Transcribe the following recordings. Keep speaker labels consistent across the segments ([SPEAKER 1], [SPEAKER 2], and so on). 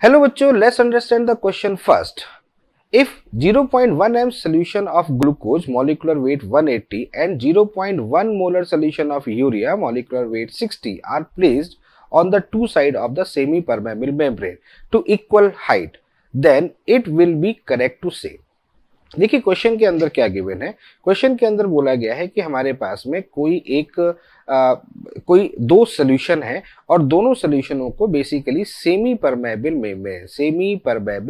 [SPEAKER 1] Hello बच्चों, let's understand the question first. If 0.1 m solution of glucose molecular weight 180 and 0.1 molar solution of urea molecular weight 60 are placed on the two sides of the semi-permeable membrane to equal height, then it will be correct to say. देखिए question के अंदर क्या given है. Question के अंदर बोला गया है कि हमारे पास में कोई दो सोल्यूशन है और दोनों सोल्यूशनों को बेसिकली सेमी परमेबल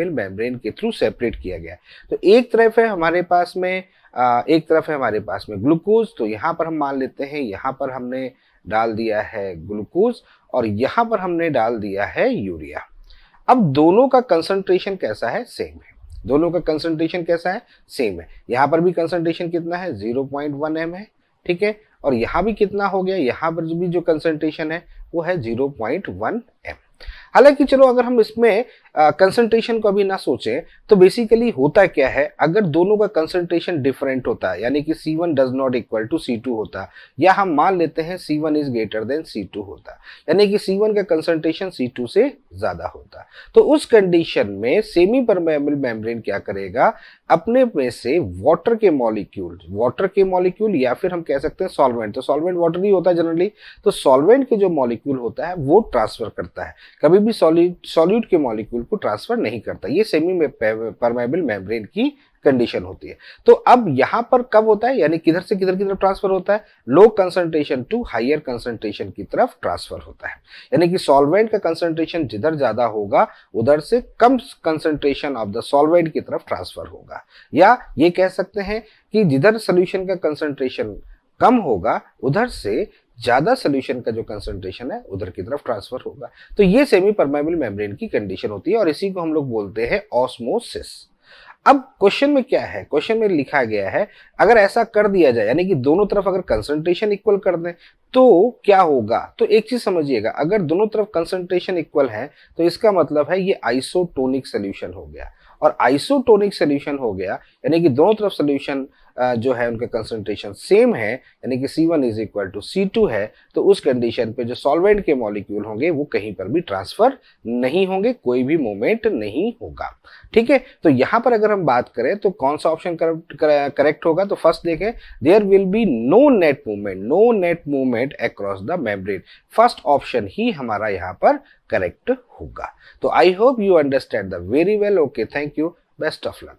[SPEAKER 1] मेम्ब्रेन के थ्रू सेपरेट किया गया है. तो एक तरफ है हमारे पास में ग्लूकोज. तो यहाँ पर हम मान लेते हैं, यहाँ पर हमने डाल दिया है ग्लूकोज और यहाँ पर हमने डाल दिया है यूरिया. अब दोनों का कंसंट्रेशन कैसा है? सेम है. दोनों का कंसंट्रेशन कैसा है? सेम है. यहां पर भी कंसंट्रेशन कितना है? 0.1 m है. ठीक है. और यहां भी कितना हो गया? यहां पर भी जो कंसंट्रेशन है वो है 0.1 m. हालांकि चलो अगर हम इसमें कंसंट्रेशन को अभी ना सोचें तो बेसिकली होता क्या है, अगर दोनों का कंसंट्रेशन डिफरेंट होता है यानी कि C1 does not equal to C2 होता, या हम मान लेते हैं C1 is greater than C2 होता, यानी कि C1 का कंसंट्रेशन C2 से ज्यादा होता, तो उस कंडीशन में सेमी परमेबल मेम्ब्रेन क्या करेगा, अपने में से वाटर के मॉलिक्यूल या फिर हम कह सकते हैं सॉल्वेंट. तो सॉल्वेंट वाटर ही होता है जनरली, तो सॉल्वेंट के जो मॉलिक्यूल होता है वो ट्रांसफर करता है, कभी भी सॉल्यूट के मॉलिक्यूल को ट्रांसफर नहीं करता. ये सेमी परमेबल मेम्ब्रेन की कंडीशन होती है. तो अब यहां पर कब होता है, यानी किधर से किधर की तरफ ट्रांसफर होता है? Low concentration to higher concentration की तरफ ट्रांसफर होता है. यानी कि सॉल्वेंट का कंसंट्रेशन जिधर ज्यादा होगा उधर से कम कंसंट्रेशन ऑफ द सॉल्वेंट की तरफ ट्रांसफर होगा. या ये कह सकते हैं कि जिधर सोल्यूशन का कंसंट्रेशन कम होगा उधर से ज्यादा सोल्यूशन का जो कंसंट्रेशन है उधर की तरफ ट्रांसफर होगा. तो ये सेमी परमेबल मेम्ब्रेन की कंडीशन होती है और इसी को हम लोग बोलते हैं ऑस्मोसिस. अब क्वेश्चन में क्या है? क्वेश्चन में लिखा गया है अगर ऐसा कर दिया जाए, यानी कि दोनों तरफ अगर कंसंट्रेशन इक्वल कर दें तो क्या होगा. तो एक चीज समझिएगा, अगर दोनों तरफ कंसंट्रेशन इक्वल है तो इसका मतलब है ये आइसोटोनिक सोल्यूशन हो गया. और आइसोटोनिक सोल्यूशन हो गया यानी कि दोनों तरफ सोल्यूशन जो है उनका कंसंट्रेशन सेम है, यानी कि C1 is equal to C2 है. तो उस कंडीशन पे जो सॉल्वेंट के मॉलिक्यूल होंगे वो कहीं पर भी ट्रांसफर नहीं होंगे, कोई भी मूवमेंट नहीं होगा. ठीक है. तो यहां पर अगर हम बात करें तो कौन सा ऑप्शन करेक्ट होगा? तो फर्स्ट देखें, there will be no net movement across the membrane. First option ही हमारा यहाँ पर करेक्ट होगा. तो I hope you understand the very well. Okay, thank you, best of luck.